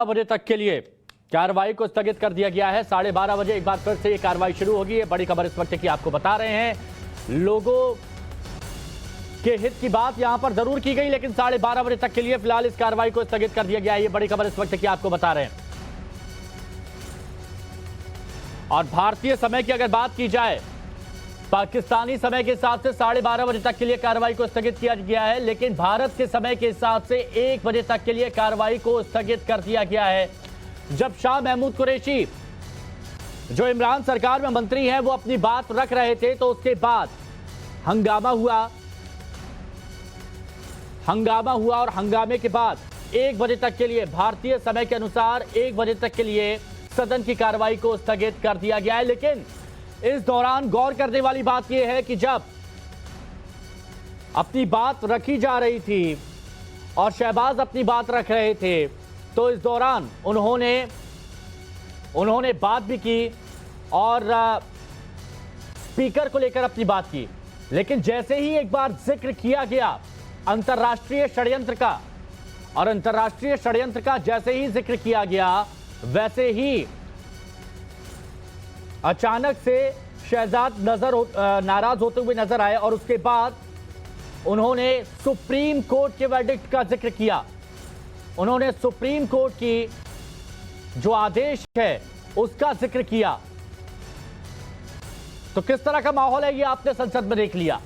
बजे तक के लिए कार्रवाई को स्थगित कर दिया गया है। 12:30 बजे एक बार फिर से ये कार्रवाई शुरू होगी। ये बड़ी खबर इस वक्त की आपको बता रहे हैं। लोगों के हित की बात यहां पर जरूर की गई, लेकिन 12:30 बजे तक के लिए फिलहाल इस कार्रवाई को स्थगित कर दिया गया है। ये बड़ी खबर इस वक्त की आपको बता रहे हैं। और भारतीय समय की अगर बात की जाए, पाकिस्तानी समय के हिसाब से 12:30 बजे तक के लिए कार्रवाई को स्थगित किया गया है, लेकिन भारत के समय के हिसाब से 1 बजे तक के लिए कार्रवाई को स्थगित कर दिया गया है। जब शाह महमूद कुरैशी जो इमरान सरकार में मंत्री हैं वो अपनी बात रख रहे थे, तो उसके बाद हंगामा हुआ और हंगामे के बाद 1 बजे तक के लिए भारतीय समय के अनुसार 1 बजे तक के लिए सदन की कार्रवाई को स्थगित कर दिया गया है। लेकिन इस दौरान गौर करने वाली बात यह है कि जब अपनी बात रखी जा रही थी और शहबाज अपनी बात रख रहे थे, तो इस दौरान उन्होंने बात भी की और स्पीकर को लेकर अपनी बात की। लेकिन जैसे ही एक बार जिक्र किया गया अंतर्राष्ट्रीय षड्यंत्र का, और अंतर्राष्ट्रीय षड्यंत्र का जैसे ही जिक्र किया गया, वैसे ही अचानक से शहजाद नाराज होते हुए नजर आए और उसके बाद उन्होंने सुप्रीम कोर्ट के वर्डिक्ट का जिक्र किया। उन्होंने सुप्रीम कोर्ट की जो आदेश है उसका जिक्र किया। तो किस तरह का माहौल है ये आपने संसद में देख लिया।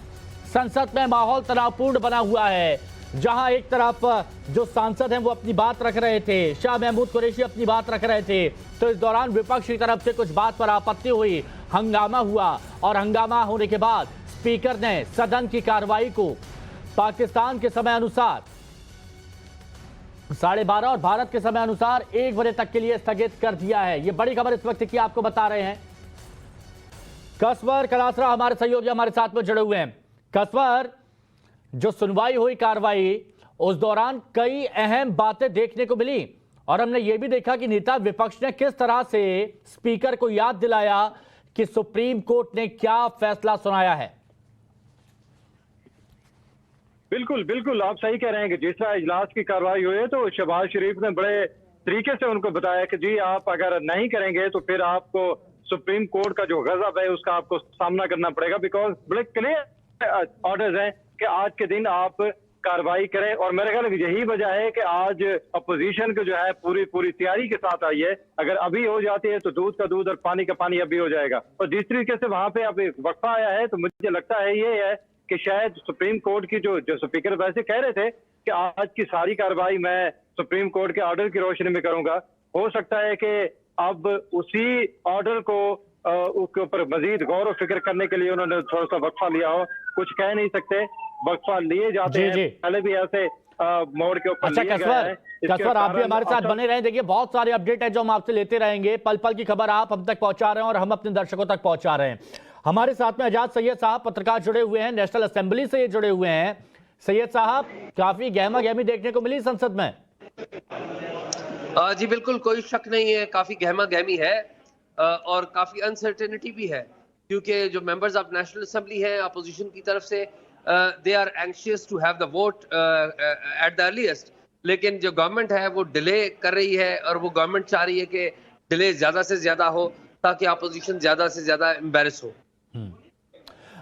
संसद में माहौल तनावपूर्ण बना हुआ है, जहां एक तरफ जो सांसद हैं वो अपनी बात रख रहे थे, शाह महमूद कुरैशी अपनी बात रख रहे थे, तो इस दौरान विपक्ष की तरफ से कुछ बात पर आपत्ति हुई, हंगामा हुआ और हंगामा होने के बाद स्पीकर ने सदन की कार्रवाई को पाकिस्तान के समय अनुसार 12:30 और भारत के समय अनुसार 1 बजे तक के लिए स्थगित कर दिया है। ये बड़ी खबर इस वक्त की आपको बता रहे हैं। कसवर कलासरा हमारे सहयोगी हमारे साथ में जुड़े हुए हैं। कसवर, जो सुनवाई हुई कार्रवाई, उस दौरान कई अहम बातें देखने को मिली और हमने ये भी देखा कि नेता विपक्ष ने किस तरह से स्पीकर को याद दिलाया कि सुप्रीम कोर्ट ने क्या फैसला सुनाया है। बिल्कुल आप सही कह रहे हैं कि जिस तरह इजलास की कार्रवाई हुई है, तो शहबाज शरीफ ने बड़े तरीके से उनको बताया कि जी आप अगर नहीं करेंगे तो फिर आपको सुप्रीम कोर्ट का जो गजब है उसका आपको सामना करना पड़ेगा, बिकॉज बड़े क्लियर ऑर्डर्स हैं कि आज के दिन आप कार्रवाई करें। और मेरे ख्याल में यही वजह है कि आज अपोजिशन को जो है पूरी तैयारी के साथ आई है। अगर अभी हो जाती है तो दूध का दूध और पानी का पानी अभी हो जाएगा। और जिस तरीके से वहां पे अब एक वक्फा आया है, तो मुझे लगता है ये है कि शायद सुप्रीम कोर्ट की जो स्पीकर वैसे कह रहे थे कि आज की सारी कार्रवाई मैं सुप्रीम कोर्ट के ऑर्डर की रोशनी में करूंगा, हो सकता है कि अब उसी ऑर्डर को उसके ऊपर मजीद गौर और फिक्र करने के लिए उन्होंने थोड़ा सा वक्फा लिया हो। कुछ कह नहीं सकते, वक्फा लिए जाते हैं, पहले भी ऐसे मोड़ के ऊपर। अच्छा कसवर, आप भी हमारे साथ बने रहें। देखिए बहुत सारे अपडेट है जो हम आपसे लेते रहेंगे। पल पल की खबर आप हम तक पहुंचा रहे हैं और हम अपने दर्शकों तक पहुंचा रहे हैं। हमारे साथ में आजाद सैयद साहब पत्रकार जुड़े हुए हैं, नेशनल असेंबली से ये जुड़े हुए हैं। सैयद साहब, काफी गहमा गहमी देखने को मिली संसद में। जी बिल्कुल, कोई शक नहीं है, काफी गहमा गहमी है और काफी अनसर्टेनिटी भी है, क्योंकि जो मेंबर्स ऑफ नेशनल असेंबली हैं अपोजिशन की तरफ से they are anxious to have the vote at the earliest, लेकिन जो गवर्नमेंट है वो डिले कर रही है और वो गवर्नमेंट चाह रही है कि डिले ज्यादा से ज्यादा हो ताकि अपोजिशन ज्यादा से ज्यादा एम्बैरेस हो।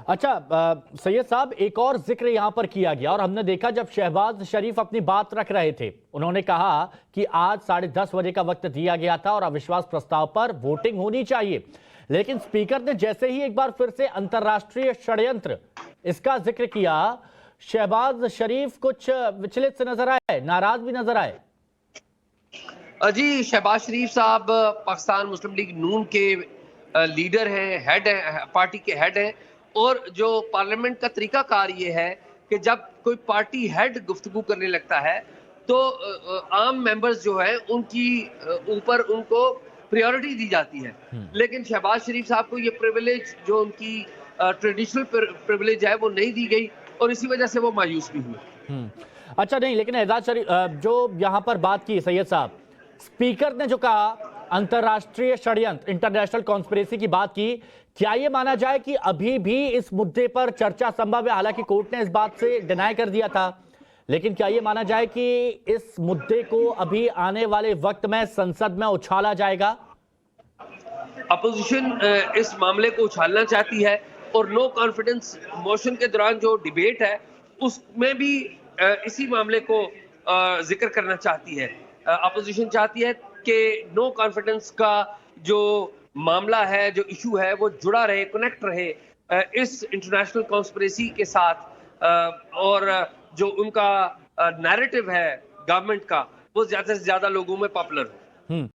अच्छा सैयद साहब, एक और जिक्र यहां पर किया गया और हमने देखा जब शहबाज शरीफ अपनी बात रख रहे थे, उन्होंने कहा कि आज 10:30 बजे का वक्त दिया गया था और अविश्वास प्रस्ताव पर वोटिंग होनी चाहिए, लेकिन स्पीकर ने जैसे ही एक बार फिर से अंतर्राष्ट्रीय षड्यंत्र इसका जिक्र किया, शहबाज शरीफ कुछ विचलित से नजर आए, नाराज भी नजर आए। जी, शहबाज शरीफ साहब पाकिस्तान मुस्लिम लीग नून के लीडर हैं, हेड हैं, पार्टी के हेड हैं, और जो पार्लियामेंट का तरीकाकार ये है कि जब कोई पार्टी हेड गुफ्तगू करने लगता है तो आम मेंबर्स जो है उनकी ऊपर उनको प्रायोरिटी दी जाती है, लेकिन शहबाज शरीफ साहब को ये प्रिविलेज जो उनकी ट्रेडिशनल प्रिविलेज है वो नहीं दी गई और इसी वजह से वो मायूस भी हुए। अच्छा, नहीं, लेकिन एजाज शरीफ जो यहाँ पर बात की सैयद साहब, स्पीकर ने जो कहा अंतर्राष्ट्रीय षड्यंत्र, इंटरनेशनल कॉन्स्पिरेसी की बात की, क्या यह माना जाए कि अभी भी इस मुद्दे पर चर्चा संभव है? हालांकि कोर्ट ने इस बात से डिनाई कर दिया था, लेकिन क्या ये माना जाए कि इस मुद्दे को अभी आने वाले वक्त में संसद में उछाला जाएगा? अपोजिशन इस मामले को उछालना चाहती है और नो कॉन्फिडेंस मोशन के दौरान जो डिबेट है उसमें भी इसी मामले को जिक्र करना चाहती है। अपोजिशन चाहती है कि नो कॉन्फिडेंस का जो मामला है, जो इशू है, वो जुड़ा रहे, कनेक्ट रहे इस इंटरनेशनल कॉन्स्पिरेसी के साथ, और जो उनका नैरेटिव है गवर्नमेंट का वो ज्यादा से ज्यादा लोगों में पॉपुलर हो।